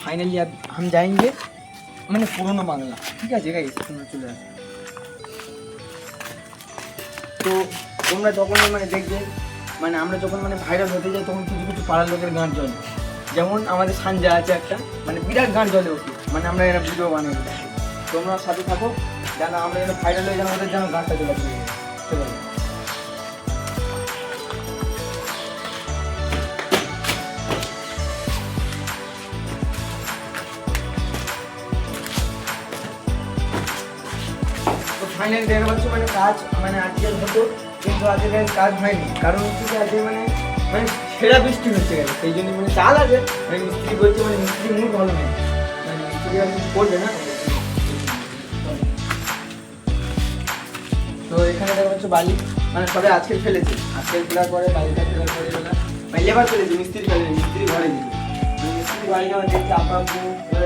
finally अब हम जाएंगे मैंने पुरानो बांग्ला ठीक है गाइस তোমরা চলে আসো তো তোমরা যখন মানে দেখবে মানে আমরা যখন মানে ভাইরাল হতে যাই তখন কিছু কিছু পাড়ার লোকের গান চলে যেমন আমাদের সানজা আছে একটা মানে বিরাট গান চলে ওকে মানে আমরা এরা ভিডিও বানাই তোমরা সাথে থাকো যেন আমরা এরা ভাইরাল হয়ে যেন আমাদের যেন গানটা চলে আসবে চলো ফাইনালি দেখা পাচ্ছি মানে কাজ মানে আজকের হতো কিন্তু আজকের কাজ হয়নি কারণ হচ্ছে যে আজকে মানে মানে সেরা বৃষ্টি হচ্ছে গেছে সেই জন্য মানে চাল আছে মানে মিস্ত্রি বলছে মানে মিস্ত্রি মুড ভালো নেই মানে মিস্ত্রি আর কিছু করবে না তো এখানে দেখা যাচ্ছে বালি মানে সবাই আজকে ফেলেছে আজকে ফেলার পরে বালিটা ফেলার পরে বেলা মানে লেবার ফেলেছে মিস্ত্রি ফেলেছে মিস্ত্রি ঘরে দিল মিস্ত্রি বাড়ি যাওয়া দেখছে আপনার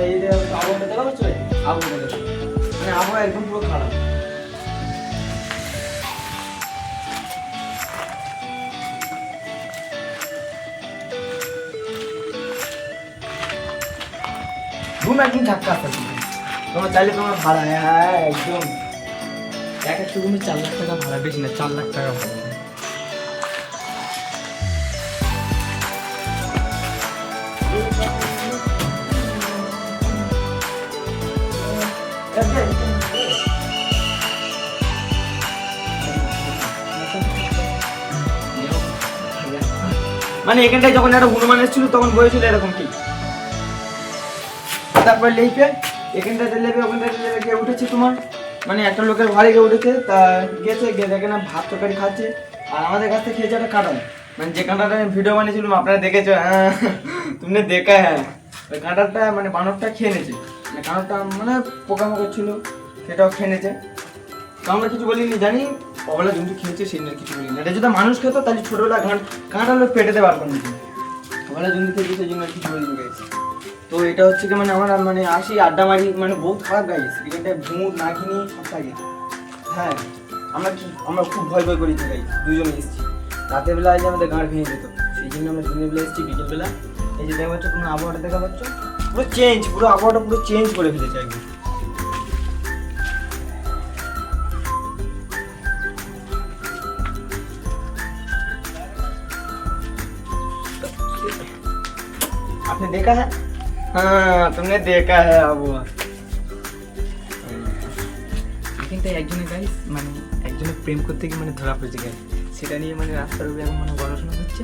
এই যে আবহাওয়াটা দেখা পাচ্ছ আবহাওয়াটা মানে আবহাওয়া একদম পুরো খারাপ रूम एकदम झक्का तुम्हारा चाइले तुम्हारा भाड़ा है एकदम एक रूम 4 लाख टाका भाड़ा बेशी ना 4 लाख टाका भाड़ा মানে এখানটায় যখন একটা হনুমান এসেছিল তখন বলেছিল এরকম কি তারপর লেপে এখানটাতে লেপে ওখানটাতে লেপে গিয়ে উঠেছে তোমার মানে একটা লোকের ঘরে গিয়ে উঠেছে তা গেছে গিয়ে দেখে না ভাত তরকারি খাচ্ছে আর আমাদের কাছ থেকে খেয়েছে একটা কাঁটাল মানে যে কাঁটালটা আমি ভিডিও বানিয়েছিলাম আপনারা দেখেছো হ্যাঁ তুমি দেখা হ্যাঁ ওই কাঁটালটা মানে বানরটা খেয়ে নিয়েছে মানে কাঁটালটা মানে পোকামাকড় ছিল সেটাও খেয়ে নিয়েছে তো আমরা কিছু বলিনি জানি অবলা জন্তু খেয়েছে সেই নিয়ে কিছু বলিনি এটা যদি মানুষ খেতো তাহলে ছোটোবেলা কাঁটাল পেটেতে পারবো না অবলা জন্তু খেয়েছে সেই জন্য কিছু বলিনি গেছে তো এটা হচ্ছে কি মানে আমরা মানে আসি আড্ডা মারি মানে বহুত খারাপ গাইস এখানটা ভুমুর না কিনি সব থাকে হ্যাঁ আমরা খুব ভয় করি তো গাইস দুজনে এসেছি রাতের বেলা আজ আমাদের গাঁড় ভেঙে যেত সেই জন্য আমরা দিনের বেলা এসেছি বিকেলবেলা এই যে দেখা পাচ্ছ কোনো আবহাওয়াটা দেখা পাচ্ছ পুরো আবহাওয়াটা পুরো চেঞ্জ করে ফেলেছে একদম आपने देखा है हाँ तुमने देखा है अब এখানটায় একজনের গাইস মানে একজনের প্রেম করতে গিয়ে মানে ধরা পড়েছে গাইস সেটা নিয়ে মানে রাস্তার উপরে এখন মানে গবেষণা হচ্ছে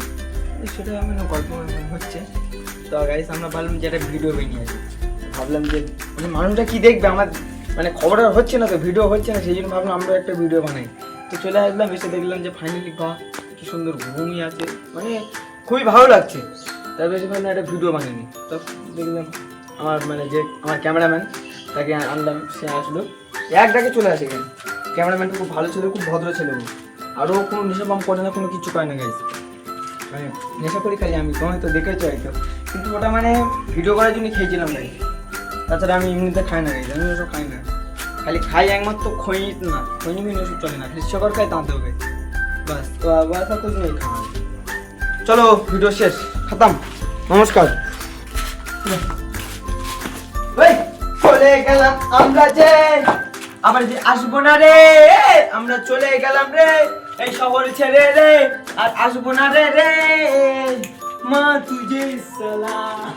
সেটা মানে গল্প হচ্ছে তো গাইস আমরা ভাবলাম যে একটা ভিডিও বানিয়ে আসি ভাবলাম যে মানে মানুষটা কি দেখবে আমার মানে খবরটা হচ্ছে না তো ভিডিও হচ্ছে না সেই জন্য ভাবলাম আমরা একটা ভিডিও বানাই তো চলে আসলাম এসে দেখলাম যে ফাইনালি বাহ কি সুন্দর ঘুমই আছে মানে খুবই ভালো লাগছে তারপরে সেখানে একটা ভিডিও বানিয়ে তো দেখলাম আমার মানে যে আমার ক্যামেরাম্যান তাকে আনলাম সে আসলো এক ডাকে চলে আসে এখানে ক্যামেরাম্যানটা খুব ভালো ছিল খুব ভদ্র ছিল আরও কোনো নেশাপাম করে না কোনো কিছু করে না গাইছে মানে নেশা করি খালি আমি তোমায় তো দেখেছো হয়তো কিন্তু ওটা মানে ভিডিও করার জন্য খেয়েছিলাম গাইছে তাছাড়া আমি এমনিতে খাই না গাইছে আমি ওসব খাই না খালি খাই একমাত্র খই না খই ওষুধ চলে না খালি সকাল খাই তাঁতে হবে বাস তো আবার কুछ नहीं খাওয়া চলো ভিডিও শেষ খতম নমস্কার ওই চলে গেলাম আমরা যে আবার যে আসবো না রে আমরা চলে গেলাম রে এই শহর ছেড়ে রে আর আসবো না রে মা তুঝে সালাম